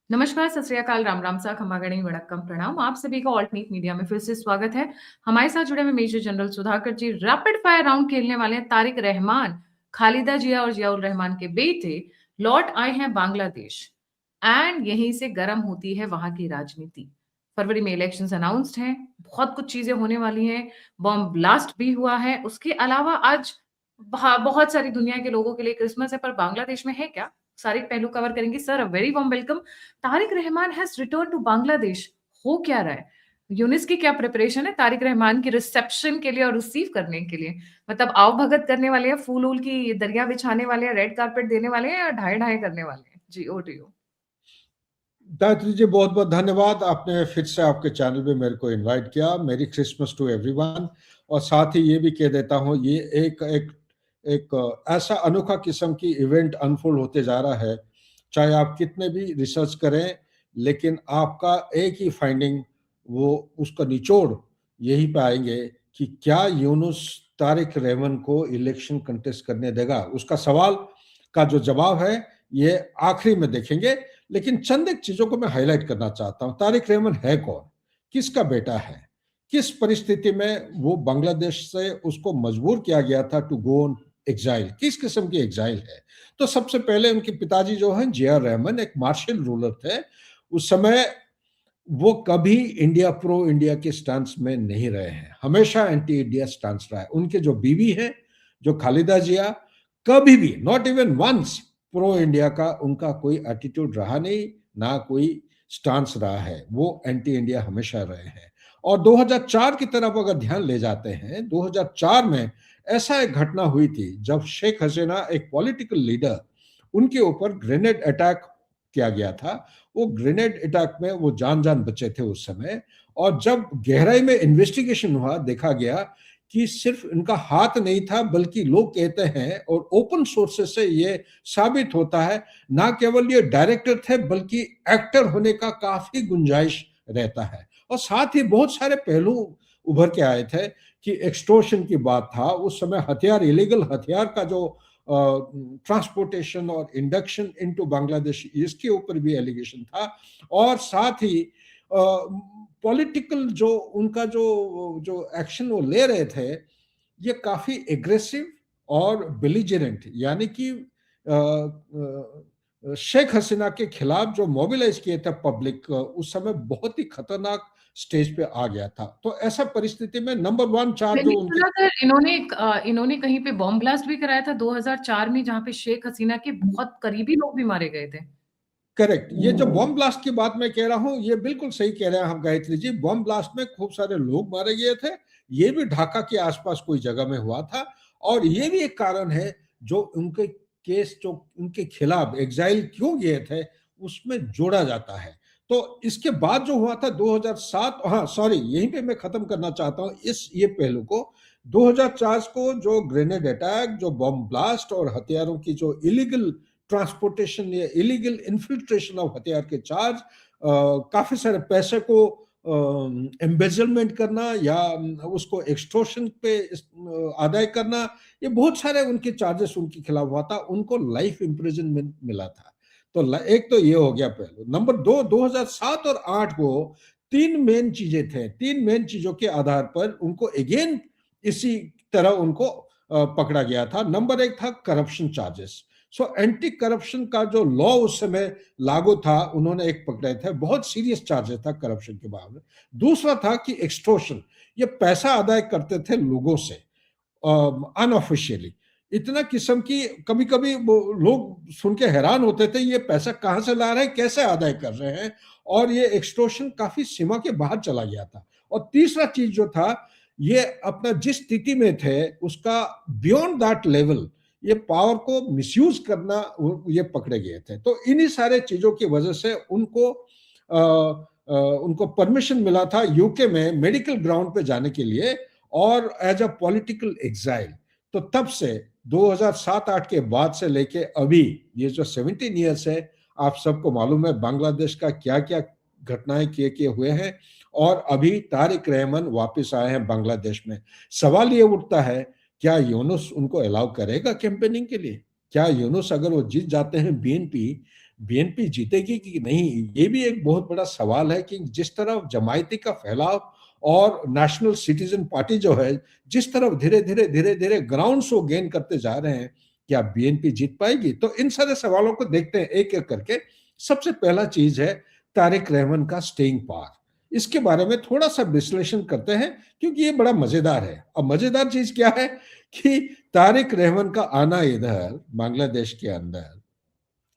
नमस्कार, सत श्री अकाल, राम राम सा, खमा गणी वड़क्कम प्रणाम। आप सभी का ऑल्ट मीट मीडिया में फिर से स्वागत है। हमारे साथ जुड़े हुए मेजर जनरल सुधाकर जी रैपिड फायर राउंड खेलने वाले हैं। तारिक रहमान, खालिदा जिया और जियाउल रहमान के बेटे लौट आए हैं बांग्लादेश एंड यहीं से गर्म होती है वहां की राजनीति। फरवरी में इलेक्शंस अनाउंस्ड हैं, बहुत कुछ चीजें होने वाली हैं, बॉम्ब ब्लास्ट भी हुआ है। उसके अलावा आज बहुत सारी दुनिया के लोगों के लिए क्रिसमस है, पर बांग्लादेश में है क्या? सारे पहलू कवर करेंगे। Sir, a very warm welcome. Tarique Rahman has return to Bangladesh. हो क्या रहा है? यूनिस की क्या प्रिपरेशन है तारिक रहमान की रिसेप्शन के लिए और रिसीव करने के लिए? मतलब आओ भगत करने वाले हैं, फूल वूल की दरिया बिछाने वाले हैं, रेड कारपेट देने वाले हैं, या ढाई ढाई करने वाले हैं? जी, over to you. Gayatri ji, बहुत बहुत धन्यवाद। आपने फिर से आपके चैनल पे मेरे को इनवाइट किया। मेरी क्रिसमस टू एवरीवन। और साथ ही ये भी कह देता हूँ, ये एक एक एक ऐसा अनोखा किस्म की इवेंट अनफोल्ड होते जा रहा है। चाहे आप कितने भी रिसर्च करें, लेकिन आपका एक ही फाइंडिंग, वो उसका निचोड़ यही पाएंगे कि क्या यूनुस तारिक रहमान को इलेक्शन कंटेस्ट करने देगा। उसका सवाल का जो जवाब है, ये आखिरी में देखेंगे। लेकिन चंद एक चीजों को मैं हाईलाइट करना चाहता हूं। तारिक रहमान है कौन, किसका बेटा है, किस परिस्थिति में वो बांग्लादेश से उसको मजबूर किया गया था टू गो ऑन एग्जाइल, किस किस्म की एग्जाइल है। तो सबसे पहले उनके पिताजी जो हैं जिया रहमान, एक मार्शल रूलर थे उस समय। वो कभी इंडिया प्रो इंडिया के स्टांस में नहीं रहे हैं, हमेशा एंटी इंडिया स्टांस रहा है। उनके जो बीवी है, जो खालिदा जिया, कभी भी not even once pro India का उनका कोई एटीट्यूड रहा नहीं, ना कोई स्टांस रहा है। वो एंटी इंडिया हमेशा रहे हैं। और 2004 की तरफ अगर ध्यान ले जाते हैं, 2004 में ऐसा एक घटना हुई थी जब शेख हसीना, एक पॉलिटिकल लीडर, उनके ऊपर ग्रेनेड अटैक किया गया था। वो ग्रेनेड अटैक में वो जान जान बचे थे उस समय। और जब गहराई में इन्वेस्टिगेशन हुआ, देखा गया कि सिर्फ इनका हाथ नहीं था, बल्कि लोग कहते हैं और ओपन सोर्सेस से ये साबित होता है, ना केवल ये डायरेक्टर थे बल्कि एक्टर होने का काफी गुंजाइश रहता है। और साथ ही बहुत सारे पहलू उभर के आए थे कि एक्सटोर्शन की बात था उस समय, हथियार, इलीगल हथियार का जो ट्रांसपोर्टेशन और इंडक्शन इनटू बांग्लादेश, इसके ऊपर भी एलिगेशन था। और साथ ही पॉलिटिकल जो उनका जो जो एक्शन वो ले रहे थे, ये काफी एग्रेसिव और बिलीजरेंट, यानी कि शेख हसीना के खिलाफ जो मोबिलाइज किए थे पब्लिक, उस समय बहुत ही खतरनाक स्टेज पे आ गया था। तो ऐसा परिस्थिति में नंबर वन चार्ज मैंने जो उनके। सुना था इन्होंने कहीं पे बॉम्ब ब्लास्ट भी कराया था 2004 में, जहाँ पे शेख हसीना के बहुत करीबी लोग भी मारे गए थे। करेक्ट। ये जो बॉम्ब ब्लास्ट की बात मैं कह रहा हूँ, ये बिल्कुल सही कह रहे हैं हम गायत्री जी। बॉम्ब ब्लास्ट में खूब सारे लोग मारे गए थे। ये भी ढाका के आसपास कोई जगह में हुआ था। और ये भी एक कारण है जो उनके केस, जो उनके खिलाफ एग्जाइल क्यों गए थे, उसमें जोड़ा जाता है। तो इसके बाद जो हुआ था 2007, हाँ सॉरी, यहीं पे मैं खत्म करना चाहता हूँ इस ये पहलू को। 2004 को जो ग्रेनेड अटैक, जो बॉम्ब ब्लास्ट और हथियारों की जो इलीगल ट्रांसपोर्टेशन या इलीगल इन्फिल्ट्रेशन ऑफ हथियार के चार्ज, काफी सारे पैसे को एम्बेजलमेंट करना या उसको एक्सटोर्शन पे आदाय करना, ये बहुत सारे उनके चार्जेस उनके खिलाफ हुआ था। उनको लाइफ इम्प्रिजनमेंट मिला था। तो एक तो ये हो गया पहलू। नंबर दो, 2007 और 8 को तीन मेन चीजें थे। तीन मेन चीजों के आधार पर उनको अगेन इसी तरह उनको पकड़ा गया था। नंबर एक था corruption charges. So anti corruption का जो लॉ उस समय लागू था, उन्होंने एक पकड़े थे, बहुत सीरियस चार्जेस था करप्शन के बारे में। दूसरा था कि एक्सटोर्शन, ये पैसा अदा करते थे लोगों से अनऑफिशियली। इतना किस्म की, कभी कभी लोग सुन के हैरान होते थे, ये पैसा कहाँ से ला रहे हैं, कैसे अदा कर रहे हैं। और ये एक्सटोर्शन काफी सीमा के बाहर चला गया था। और तीसरा चीज जो था, ये अपना जिस स्थिति में थे उसका बियॉन्ड दैट लेवल, ये पावर को मिसयूज करना, ये पकड़े गए थे। तो इन्हीं सारे चीजों की वजह से उनको परमिशन मिला था यूके में मेडिकल ग्राउंड पे जाने के लिए, और एज अ पॉलिटिकल एग्जाइल। तो तब से 2007-8 के बाद से लेके अभी ये जो 17 ईयर्स है, आप सबको मालूम है बांग्लादेश का क्या क्या घटनाएं किए किए हुए हैं। और अभी तारिक रहमान वापस आए हैं बांग्लादेश में। सवाल ये उठता है, क्या यूनुस उनको अलाउ करेगा कैंपेनिंग के लिए? क्या यूनुस अगर वो जीत जाते हैं बीएनपी, बीएनपी जीतेगी कि नहीं, ये भी एक बहुत बड़ा सवाल है कि जिस तरह जमायती का फैलाव और नेशनल सिटीजन पार्टी जो है, जिस तरफ धीरे धीरे ग्राउंड शो गेन करते जा रहे हैं, क्या बीएनपी जीत पाएगी? तो इन सारे सवालों को देखते हैं एक एक करके। सबसे पहला चीज है तारिक रहमान का स्टेइंग पावर। इसके बारे में थोड़ा सा विश्लेषण करते हैं क्योंकि ये बड़ा मजेदार है। अब मजेदार चीज क्या है कि तारिक रहमान का आना इधर बांग्लादेश के अंदर,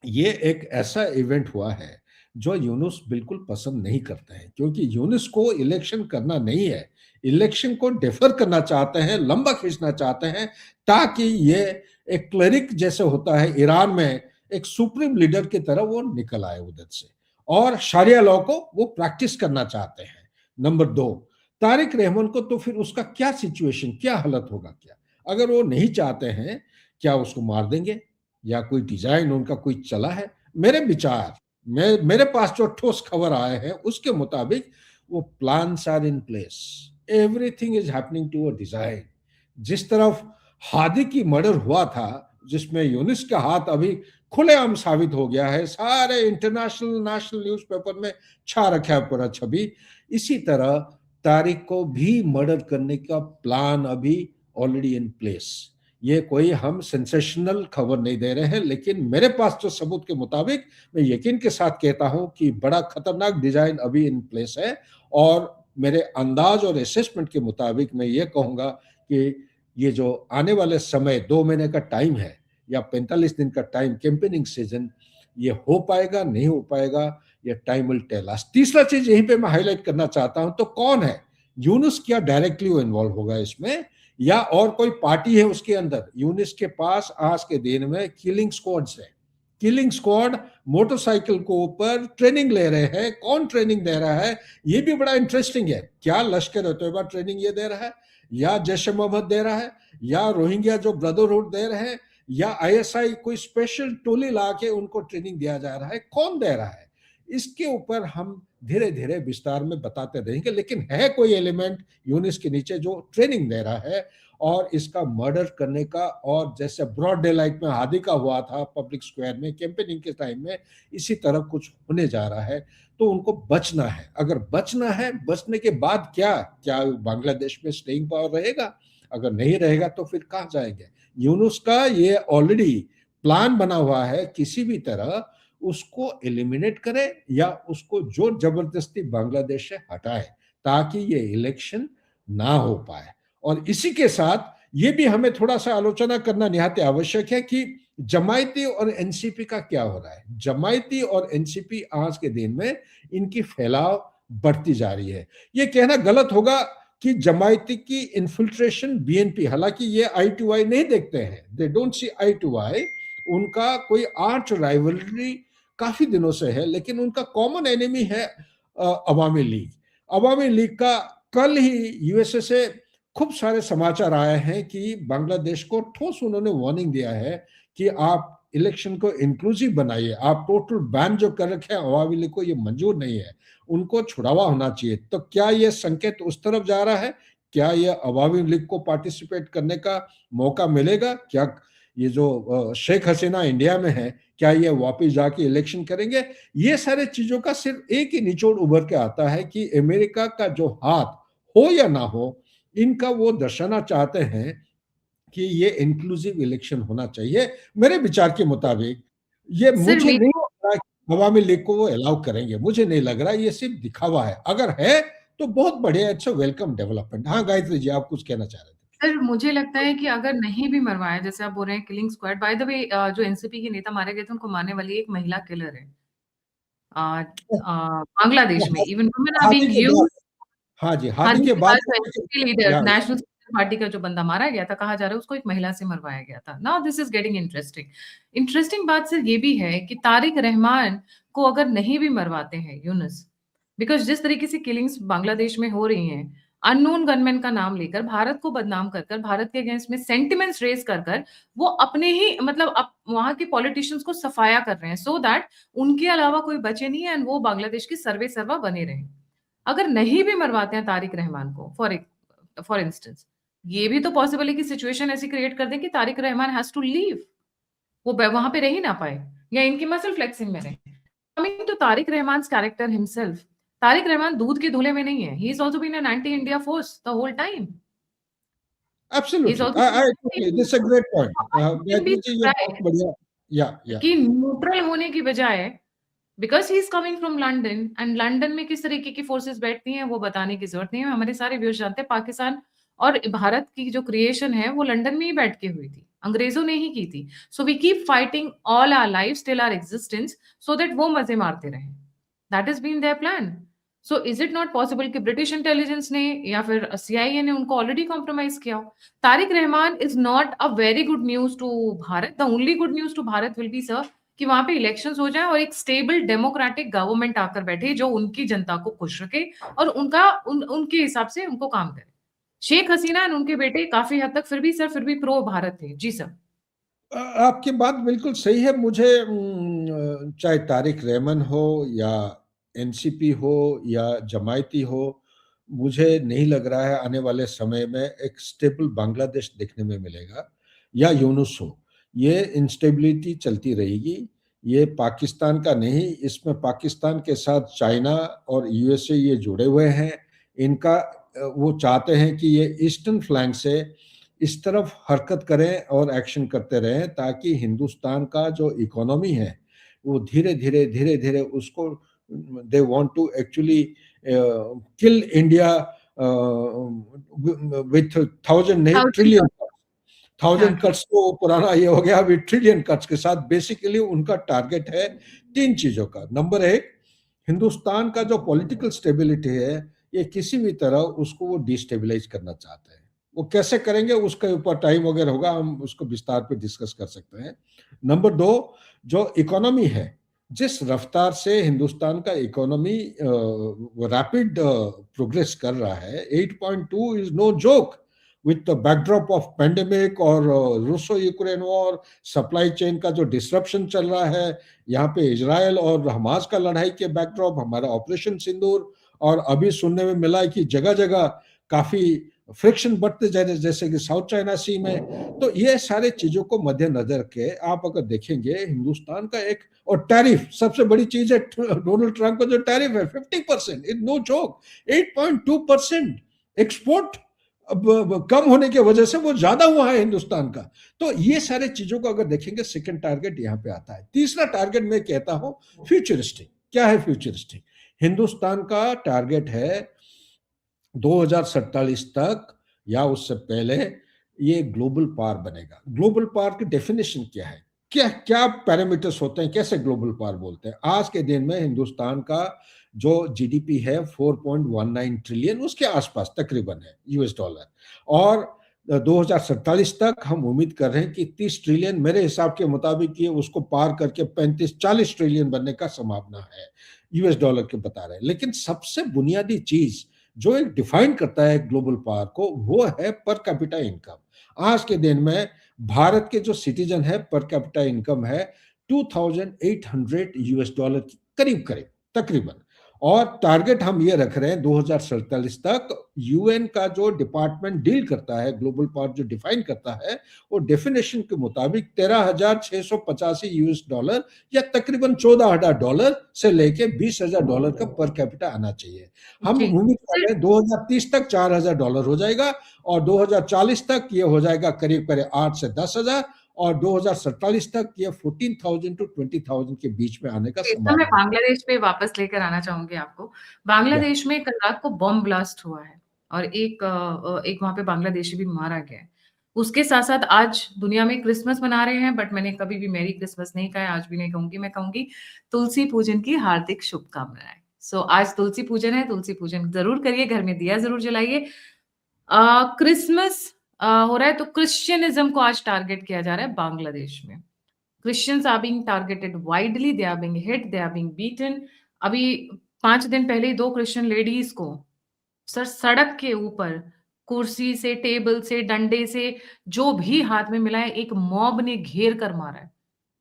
ये एक ऐसा इवेंट हुआ है जो यूनुस बिल्कुल पसंद नहीं करते हैं, क्योंकि यूनुस को इलेक्शन करना नहीं है, इलेक्शन को डिफर करना चाहते हैं, लंबा खींचना चाहते हैं, ताकि ये एक क्लरिक जैसे होता है ईरान में, एक सुप्रीम लीडर की तरह वो निकल आए उधर से, और शरिया लॉ को वो प्रैक्टिस करना चाहते हैं। नंबर दो, तारिक रहमान को तो फिर उसका क्या सिचुएशन, क्या हालत होगा, क्या अगर वो नहीं चाहते हैं, क्या उसको मार देंगे या कोई डिजाइन उनका कोई चला है? मेरे विचार, मेरे पास जो ठोस खबर आए हैं उसके मुताबिक वो plans are in place, everything is happening to a design. जिस तरफ हादी की मर्डर हुआ था, जिसमें यूनिस का हाथ अभी खुलेआम साबित हो गया है, सारे इंटरनेशनल नेशनल न्यूज़पेपर में छा रखा है पूरा छवि, इसी तरह तारिक को भी मर्डर करने का प्लान अभी ऑलरेडी इन प्लेस। ये कोई हम सेंसेशनल खबर नहीं दे रहे हैं, लेकिन मेरे पास जो सबूत के मुताबिक मैं यकीन के साथ कहता हूं कि बड़ा खतरनाक डिजाइन अभी इन प्लेस है। और मेरे अंदाज और असेसमेंट के मुताबिक मैं ये कहूंगा कि ये जो आने वाले समय 2 महीने का टाइम है या 45 दिन का टाइम, कैंपेनिंग सीजन, ये हो पाएगा नहीं हो पाएगा, ये टाइम विल टेल अस। तीसरा चीज यहीं पे मैं हाईलाइट करना चाहता हूं, तो कौन है यूनुस, क्या डायरेक्टली वो इन्वॉल्व होगा इसमें या और कोई पार्टी है उसके अंदर? यूनिस के पास आज के दिन में किलिंग स्क्वाड्स है, किलिंग स्क्वाड मोटरसाइकिल को ऊपर ट्रेनिंग ले रहे हैं। कौन ट्रेनिंग दे रहा है, ये भी बड़ा इंटरेस्टिंग है। क्या लश्कर तैयबा ट्रेनिंग ये दे रहा है, या जैश मोहम्मद दे रहा है, या रोहिंग्या जो ब्रदरहुड दे रहे हैं, या आईएसआई कोई स्पेशल टोली ला के उनको ट्रेनिंग दिया जा रहा है? कौन दे रहा है, इसके ऊपर हम धीरे धीरे विस्तार में बताते रहेंगे। लेकिन है कोई एलिमेंट यूनिस के नीचे जो ट्रेनिंग दे रहा है और इसका मर्डर करने का, और जैसे ब्रॉड डे लाइट में हादी का हुआ था पब्लिक स्क्वायर में कैंपेनिंग के टाइम में, इसी तरह कुछ होने जा रहा है। तो उनको बचना है। अगर बचना है, बचने के बाद क्या क्या बांग्लादेश में स्टेइंग पावर रहेगा? अगर नहीं रहेगा तो फिर कहाँ जाएंगे? यूनुस का ये ऑलरेडी प्लान बना हुआ है, किसी भी तरह उसको एलिमिनेट करे या उसको जोर जबरदस्ती बांग्लादेश से हटाए, ताकि ये इलेक्शन ना हो पाए। और इसी के साथ ये भी हमें थोड़ा सा आलोचना करना निहायत आवश्यक है कि जमायती और एनसीपी का क्या हो रहा है। जमायती और एनसीपी आज के दिन में इनकी फैलाव बढ़ती जा रही है। ये कहना गलत होगा कि जमायती की इन्फिल्ट्रेशन बीएनपी, हालांकि ये आई टू आई नहीं देखते हैं, they don't see I to आई, उनका कोई आर्च राइवलरी काफी दिनों से है, लेकिन उनका कॉमन एनिमी है अवामी लीग। अवामी लीग का कल ही यूएसए से खूब सारे समाचार आए हैं कि बांग्लादेश को ठोस उन्होंने वार्निंग दिया है कि आप इलेक्शन को इंक्लूसिव बनाइए, आप टोटल बैन जो कर रखे हैं अवामी लीग को, ये मंजूर नहीं है, उनको छुड़ावा होना चाहिए। तो क्या ये संकेत उस तरफ जा रहा है? क्या ये अवामी लीग को पार्टिसिपेट करने का मौका मिलेगा? क्या ये जो शेख हसीना इंडिया में है, क्या ये वापस जाके इलेक्शन करेंगे? ये सारे चीजों का सिर्फ एक ही निचोड़ उभर के आता है कि अमेरिका का जो हाथ हो या ना हो, इनका वो दर्शाना चाहते हैं कि ये इंक्लूसिव इलेक्शन होना चाहिए। मेरे विचार के मुताबिक ये सर मुझे मेरे नहीं को लग रहा कि अवामी लीग को वो अलाउ करेंगे, मुझे नहीं लग रहा, ये सिर्फ दिखावा है। अगर है तो बहुत बढ़िया, इट्स अ वेलकम डेवलपमेंट। हाँ गायत्री जी, आप कुछ कहना चाह रहे थे? सर मुझे लगता है कि अगर नहीं भी मरवाया, जैसे आप बोल रहे हैं killing squad, by the way जो एनसीपी के नेता मारे गए थे उनको मारने वाली एक महिला किलर है बांग्लादेश में। Even women are Hadi being के बाद, यूज्ड। हाँ जी, हादी हादी के के बाद बाद जो एनसीपी लीडर, या नेशनल पार्टी का जो बंदा मारा गया था, कहा जा रहा है उसको एक महिला से मरवाया गया था। Now this is getting interesting. Interesting बात सर ये भी है कि तारिक रहमान को अगर नहीं भी मरवाते हैं यूनुस, बिकॉज जिस तरीके से किलिंग्स बांग्लादेश में हो रही हैं, अननोन गनमैन का नाम लेकर, भारत को बदनाम कर कर, भारत के अगेंस्ट में सेंटिमेंट्स रेज कर कर, वो अपने ही मतलब वहां के पॉलिटिशियंस को सफाया कर रहे हैं, सो दैट उनके अलावा कोई बचे नहीं है एंड वो बांग्लादेश की सर्वे सर्वा बने रहे। अगर नहीं भी मरवाते हैं तारिक रहमान को, फॉर इंस्टेंस, ये भी तो पॉसिबल है कि सिचुएशन ऐसी क्रिएट कर दें कि Tarique Rahman has to leave. वो वहां पे रह ही ना पाए या इनकी मसल फ्लेक्सिंग में रहे। Coming to Tarique Rahman character himself, Tarique Rahman दूध के धुले में नहीं है। He is also been an anti India force the whole time. He is absolutely, also I totally, this a great point. Can be Gayatri ji, ये बहुत बढ़िया। या कि न्यूट्रल होने की बजाय, because he is coming from London, and London में किस तरीके की फोर्सेस बैठती हैं वो बताने की जरूरत नहीं है, हमारे सारे व्यूअर्स जानते हैं। पाकिस्तान और भारत की जो क्रिएशन है वो लंदन में ही बैठ के हुई थी, अंग्रेजों ने ही की थी। So we keep fighting all our life till our existence, so that वो मजे मारते रहे। That is been their plan. So is it not possible कि ब्रिटिश इंटेलिजेंस ने या फिर सीआईए ने उनको ऑलरेडी कॉम्प्रोमाइज किया हो? Tarique Rahman is not a very good news to Bharat. The only good news to Bharat will be sir कि वहां पे इलेक्शंस हो जाए और एक स्टेबल डेमोक्रेटिक गवर्नमेंट आकर बैठे जो उनकी जनता को खुश रखे और उनके हिसाब से उनको काम करे। शेख हसीना और उनके बेटे काफी हद तक फिर भी सर, फिर भी प्रो भारत थे जी सर। आपकी बात बिल्कुल सही है। मुझे चाहे तारिक रहमान हो या एनसीपी हो या जमायती हो, मुझे नहीं लग रहा है आने वाले समय में एक स्टेबल बांग्लादेश देखने में मिलेगा, या यूनुस हो। ये इंस्टेबिलिटी चलती रहेगी। ये पाकिस्तान का नहीं, इसमें पाकिस्तान के साथ चाइना और यूएसए ये जुड़े हुए हैं। इनका वो चाहते हैं कि ये ईस्टर्न फ्लैंक से इस तरफ हरकत करें और एक्शन करते रहें, ताकि हिंदुस्तान का जो इकोनॉमी है वो धीरे धीरे उसको, they want to actually kill India with thousand नहीं, ट्रिलियन। Thousand exactly. कट्स तो पुराना ये हो गया, अभी ट्रिलियन कट्स के साथ बेसिकली उनका टारगेट है तीन चीजों का। नंबर एक, हिंदुस्तान का जो पॉलिटिकल स्टेबिलिटी है, ये किसी भी तरह उसको वो डिस्टेबलाइज करना चाहते हैं। वो कैसे करेंगे उसके ऊपर टाइम वगैरह होगा, हम उसको विस्तार पे डिस्कस कर सकते हैं। नंबर दो, जो इकोनॉमी है, जिस रफ्तार से हिंदुस्तान का इकोनॉमी रैपिड प्रोग्रेस कर रहा है, 8.2 is no joke. with the backdrop of pandemic और Russo Ukraine war, supply chain का जो डिसरप्शन चल रहा है, यहाँ पे इजराइल और हमास का लड़ाई के बैकड्रॉप, हमारा ऑपरेशन सिंदूर, और अभी सुनने में मिला है कि जगह जगह काफी फ्रिक्शन बढ़ते जा रहे, जैसे कि साउथ चाइना सी में। तो ये सारे चीजों को मद्देनजर के आप अगर देखेंगे, हिंदुस्तान का एक, और टैरिफ सबसे बड़ी चीज है, डोनाल्ड ट्रंप का जो टैरिफ है 50%, इज नो जोक। 8.2% एक्सपोर्ट अब कम होने की वजह से वो ज्यादा हुआ है हिंदुस्तान का। तो ये सारे चीजों को अगर देखेंगे, सेकंड टारगेट यहाँ पे आता है। तीसरा टारगेट मैं कहता हूं फ्यूचरिस्टिक। क्या है फ्यूचरिस्टिक? हिंदुस्तान का टारगेट है 2047 तक या उससे पहले ये ग्लोबल पावर बनेगा। ग्लोबल पावर की डेफिनेशन क्या है, क्या क्या पैरामीटर्स होते हैं, कैसे ग्लोबल पावर बोलते हैं? आज के दिन में हिंदुस्तान का जो जीडीपी है 4.19 ट्रिलियन उसके आसपास तकरीबन है यूएस डॉलर, और 2047 तक हम उम्मीद कर रहे हैं कि 30 ट्रिलियन, मेरे हिसाब के मुताबिक ये उसको पार करके 35-40 ट्रिलियन बनने का संभावना है, यूएस डॉलर के बता रहे हैं। लेकिन सबसे बुनियादी चीज जो एक डिफाइन करता है ग्लोबल पावर को, वो है पर कैपिटा इनकम। आज के दिन में भारत के जो सिटीजन है, पर कैपिटा इनकम है 2800 यूएस डॉलर की करीब करीब तकरीबन। और टारगेट हम ये रख रहे हैं 2047 तक, यूएन का जो डिपार्टमेंट डील करता है, ग्लोबल पावर जो डिफाइन करता है, वो डेफिनेशन के मुताबिक 13,685 यूएस डॉलर या तकरीबन $14,000 से लेके $20,000 का पर कैपिटा आना चाहिए। हम जी उम्मीद कर सर। रहे हैं 2030 तक $4,000 हो जाएगा, और 2040 तक ये हो जाएगा करीब करीब 8 से 10,000, और 2047 तक ये 14,000 to 20,000 के बीच में आने का तो मैं संभावना है। बांग्लादेश पे वापस लेकर आना चाहूंगी आपको। या बांग्लादेश में कल रात को बॉम्ब ब्लास्ट हुआ है और एक वहां पे बांग्लादेशी भी मारा गया है। उसके साथ साथ आज दुनिया में क्रिसमस मना रहे हैं, बट मैंने कभी भी मेरी क्रिसमस नहीं कहा है, आज भी नहीं कहूंगी। मैं कहूंगी तुलसी पूजन की हार्दिक शुभकामनाएं। सो आज तुलसी पूजन है, तुलसी पूजन जरूर करिए, घर में दिया जरूर जलाइए। क्रिसमस हो रहा है तो क्रिश्चियनिज्म को आज टारगेट किया जा रहा है बांग्लादेश में। Christians are being targeted widely, they are being hit, they are being beaten। अभी 5 दिन पहले ही 2 क्रिश्चियन लेडीज को सर सड़क के ऊपर कुर्सी से, टेबल से, डंडे से, जो भी हाथ में मिला है, एक मॉब ने घेर कर मारा है।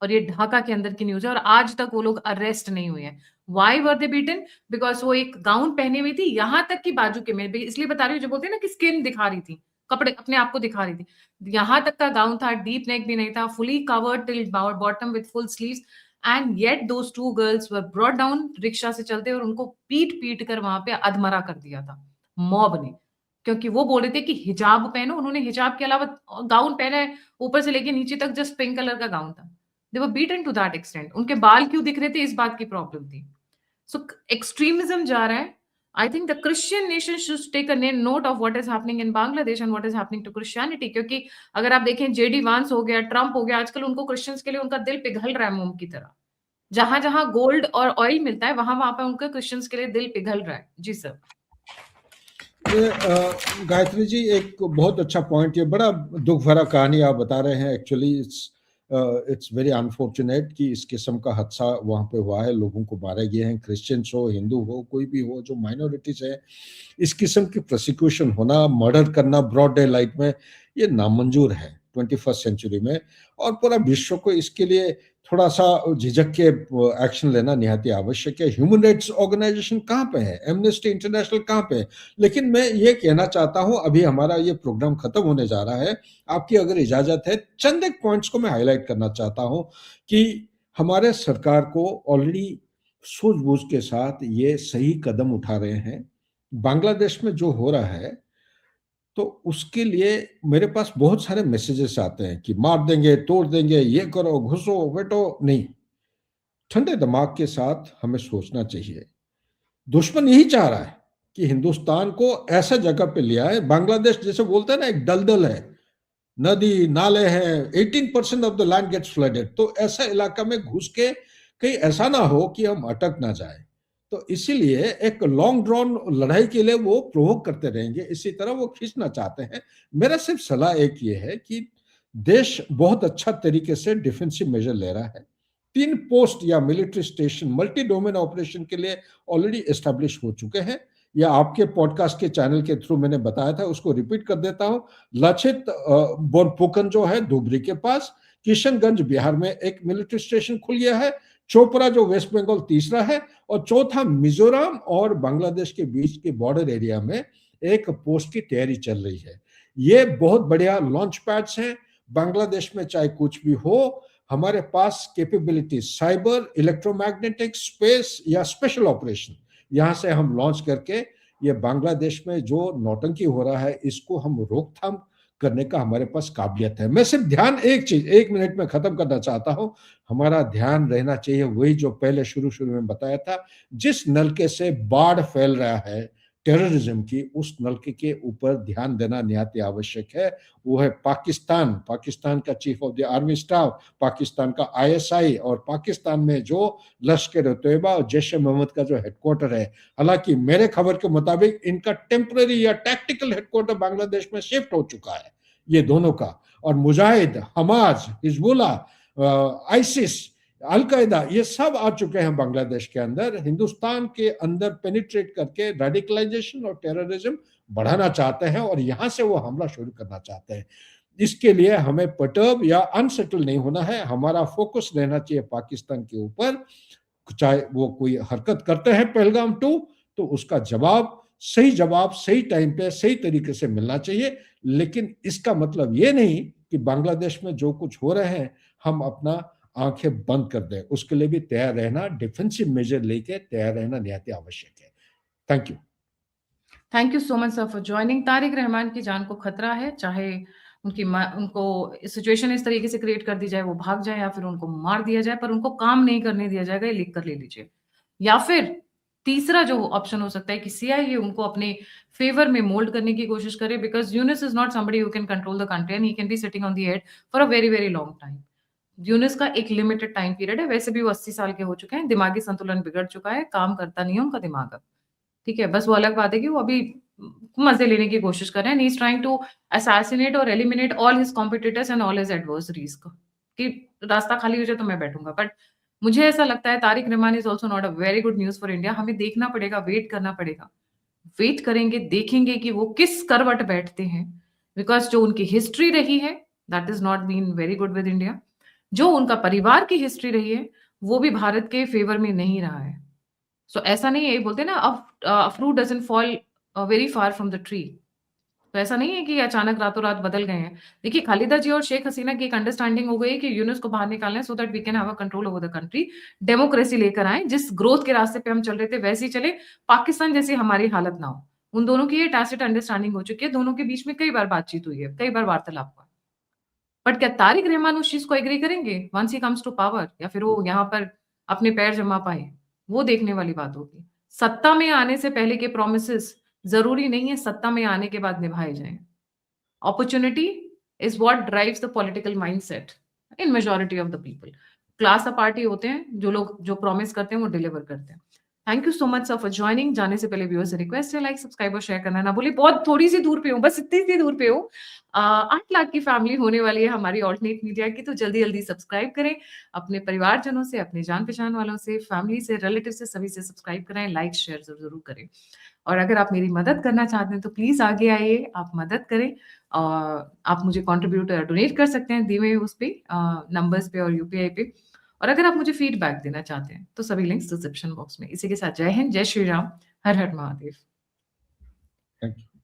और ये ढाका के अंदर की न्यूज है और आज तक वो लोग अरेस्ट नहीं हुए हैं। Why were they beaten? Because वो एक गाउन पहने हुई थी, यहां तक कि बाजू के, मैं इसलिए बता रही हूँ, जो बोलते हैं ना कि स्किन दिखा रही थी, कपड़े अपने आप को दिखा रही थी, यहाँ तक का गाउन था, डीप नेक भी नहीं था, fully covered till bottom with full sleeves, and yet those two girls were brought down rickshaw से चलते, और उनको पीट पीट कर वहां पे अधमरा कर दिया था मॉब ने, क्योंकि वो बोल रहे थे कि हिजाब पहनो। उन्होंने हिजाब के अलावा गाउन पहना है, ऊपर से लेके नीचे तक जस्ट पिंक कलर का गाउन था। दे were beaten to that extent. उनके बाल क्यों दिख रहे थे, इस बात की प्रॉब्लम थी। सो एक्सट्रीमिज्म जा रहा है। I think the Christian nation should take a note of what is happening in Bangladesh and what is happening to Christianity, क्योंकि अगर आप देखें जेडी वांस हो गया, ट्रंप हो गया, आजकल उनको क्रिश्चियंस के लिए उनका दिल पिघल रहा है मोम की तरह। जहां जहां गोल्ड और ऑयल मिलता है, वहां वहां पे उनका क्रिश्चियंस के लिए दिल पिघल रहा है। जी सर। गायत्री जी, एक बहुत अच्छा पॉइंट, ये बड़ा दुख भरा कहानी आप बता रहे हैं। एक्चुअली इट्स वेरी अनफॉर्चुनेट कि इस किस्म का हादसा वहाँ पे हुआ है, लोगों को मारे गए हैं, क्रिश्चियंस हो, हिंदू हो, कोई भी हो, जो माइनॉरिटीज है, इस किस्म की प्रोसिक्यूशन होना, मर्डर करना ब्रॉड डे लाइट में, ये नामंजूर है 21st सेंचुरी में। और पूरा विश्व को इसके लिए थोड़ा सा झिझक के एक्शन लेना निहायत आवश्यक है। ह्यूमन राइट्स ऑर्गेनाइजेशन कहाँ पे है, एमनेस्टी इंटरनेशनल कहाँ पे है? लेकिन मैं ये कहना चाहता हूँ, अभी हमारा ये प्रोग्राम खत्म होने जा रहा है, आपकी अगर इजाजत है, चंद एक पॉइंट्स को मैं हाईलाइट करना चाहता हूँ कि हमारे सरकार को ऑलरेडी सूझबूझ के साथ ये सही कदम उठा रहे हैं। बांग्लादेश में जो हो रहा है, तो उसके लिए मेरे पास बहुत सारे मैसेजेस आते हैं कि मार देंगे, तोड़ देंगे, ये करो, घुसो बेटो। नहीं, ठंडे दिमाग के साथ हमें सोचना चाहिए। दुश्मन यही चाह रहा है कि हिंदुस्तान को ऐसा जगह पे ले आए। बांग्लादेश जैसे बोलते हैं ना, एक दलदल है, नदी नाले हैं, 18% of the land gets flooded. तो ऐसा इलाका में घुस के कहीं ऐसा ना हो कि हम अटक ना जाए। तो इसीलिए एक लॉन्ग ड्रॉन लड़ाई के लिए वो प्रोवोक करते रहेंगे, इसी तरह वो खींचना चाहते हैं। मेरा सिर्फ सलाह एक ये है कि देश बहुत अच्छा तरीके से डिफेंसिव मेजर ले रहा है। 3 पोस्ट या military station multi domain operation के लिए ऑलरेडी एस्टेब्लिश हो चुके हैं, या आपके पॉडकास्ट के चैनल के थ्रू मैंने बताया था, उसको रिपीट कर देता हूं। लक्षित बोरपुकन जो है धुबरी के पास, किशनगंज बिहार में एक मिलिट्री स्टेशन खुल गया है, चोपड़ा जो वेस्ट बंगाल तीसरा है, और चौथा मिजोरम और बांग्लादेश के बीच के बॉर्डर एरिया में एक पोस्ट की तैयारी चल रही है। ये बहुत बढ़िया लॉन्च पैड्स हैं। बांग्लादेश में चाहे कुछ भी हो, हमारे पास कैपेबिलिटी साइबर, इलेक्ट्रोमैग्नेटिक, स्पेस या स्पेशल ऑपरेशन, यहाँ से हम लॉन्च करके ये बांग्लादेश में जो नौटंकी हो रहा है, इसको हम रोकथाम करने का हमारे पास काबिलियत है। मैं सिर्फ ध्यान एक चीज 1 मिनट में खत्म करना चाहता हूं। हमारा ध्यान रहना चाहिए वही जो पहले शुरू में बताया था, जिस नलके से बाढ़ फैल रहा है टेररिज्म की, उस नलके के ऊपर ध्यान देना निहायत आवश्यक है। वो है पाकिस्तान। पाकिस्तान का chief of the army staff, Pakistan का आईएसआई, और पाकिस्तान में जो लश्कर तैयबा और जैश ए मोहम्मद का जो हेडक्वार्टर है। हालांकि मेरे खबर के मुताबिक इनका टेम्पररी या टैक्टिकल हेडक्वार्टर बांग्लादेश में शिफ्ट हो चुका है, ये दोनों का। और मुजाहिद, हमाज, हिजबुल्ला, आईसिस, अलकायदा, ये सब आ चुके हैं बांग्लादेश के अंदर। हिंदुस्तान के अंदर पेनिट्रेट करके रेडिकलाइजेशन और टेररिज्म बढ़ाना चाहते हैं, और यहां से वो हमला शुरू करना चाहते हैं। इसके लिए हमें पर्टर्ब या अनसेटल नहीं होना है। हमारा फोकस रहना चाहिए पाकिस्तान के ऊपर। चाहे वो कोई हरकत करते हैं पहलगाम 2, तो उसका जवाब सही टाइम पे सही तरीके से मिलना चाहिए। लेकिन इसका मतलब ये नहीं कि बांग्लादेश में जो कुछ हो रहे हैं हम अपना आंखें बंद कर दें। उसके लिए भी तैयार रहना, डिफेंसिव मेजर लेके तैयार रहना निहायत आवश्यक है। Thank you. Thank you so much sir for joining. Tariq Rahman की जान को खतरा है, चाहे उनको सिचुएशन इस तरीके से क्रिएट कर दी जाए, वो भाग जाए, या फिर उनको मार दिया जाए, पर उनको काम नहीं करने दिया जाएगा, ये लिख कर ले लीजिए। या फिर तीसरा जो ऑप्शन हो सकता है कि सीआईए उनको अपने फेवर में मोल्ड करने की कोशिश करे, because Yunus is not somebody who can control the country and he can be sitting on the head for a very very long time. Yunus का एक लिमिटेड टाइम पीरियड है, वैसे भी वो 80 साल के हो चुके हैं, दिमागी संतुलन बिगड़ चुका है, काम करता नहीं है उनका दिमाग अब। ठीक है, बस वो अलग बात है कि वो अभी मजे लेने की कोशिश कर रहे हैं। He is trying to assassinate और eliminate all his competitors and all his adversaries को, कि रास्ता खाली हो जाए तो मैं बैठूंगा। बट मुझे ऐसा लगता है Tariq Rahman is also not a very good news for India. हमें देखना पड़ेगा, वेट करना पड़ेगा, वेट करेंगे, देखेंगे कि वो किस करवट बैठते हैं। बिकॉज जो उनकी हिस्ट्री रही है that is not been very good with India. जो उनका परिवार की हिस्ट्री रही है वो भी भारत के फेवर में नहीं रहा है। सो ऐसा नहीं है, बोलते ना, a fruit doesn't fall very far from the tree. तो ऐसा नहीं है कि अचानक रातों रात बदल गए हैं। देखिए, खालिदा जी और शेख हसीना की एक अंडरस्टैंडिंग हो गई कि यूनुस को बाहर निकालना है so that we can have a control over the country. Democracy लेकर आएँ, जिस ग्रोथ के रास्ते पे हम चल रहे थे वैसे ही चले, पाकिस्तान जैसी हमारी हालत ना हो। उन दोनों की ये टैसिट अंडरस्टैंडिंग हो चुकी है, दोनों के बीच में कई बार बातचीत हुई है, कई बार वार्तालाप हुआ है। बट क्या तारिक रहमान उस चीज़ को एग्री करेंगे once he comes to power, या फिर वो यहाँ पर अपने पैर जमा पाएँ? वो देखने वाली बात होगी। सत्ता में आने से पहले के प्रोमिसेस ज़रूरी नहीं है सत्ता में आने के बाद निभाए जाएँ। Opportunity is what drives the political mindset in majority of the people. Class of party होते हैं, जो लोग जो प्रॉमिस करते हैं वो डिलीवर करते हैं। Thank you so much sir for joining. जाने से पहले व्यूअर्स से रिक्वेस्ट है, लाइक, सब्सक्राइब और शेयर करना ना भूलिए। बहुत थोड़ी सी दूर पे हूँ, बस इतनी सी दूर पे हूँ। 8 लाख की फैमिली होने वाली है हमारी ऑल्टरनेट मीडिया की, तो जल्दी-जल्दी सब्सक्राइब करें। अपने परिवारजनों से, अपने जान-पहचान वालों से, फैमिली से, रिलेटिव से, सभी से सब्सक्राइब कराएँ, लाइक, शेयर ज़रूर करें। और अगर आप मेरी मदद करना चाहते हैं तो प्लीज़ आगे आइए, आप मदद करें। आप मुझे कंट्रीब्यूट डोनेट कर सकते हैं दिए हुए उस पे नंबर्स पे और यूपीआई पे। और अगर आप मुझे फीडबैक देना चाहते हैं, तो सभी लिंक्स डिस्क्रिप्शन बॉक्स में। इसी के साथ जय हिंद, जय श्री राम, हर हर महादेव। Thank you.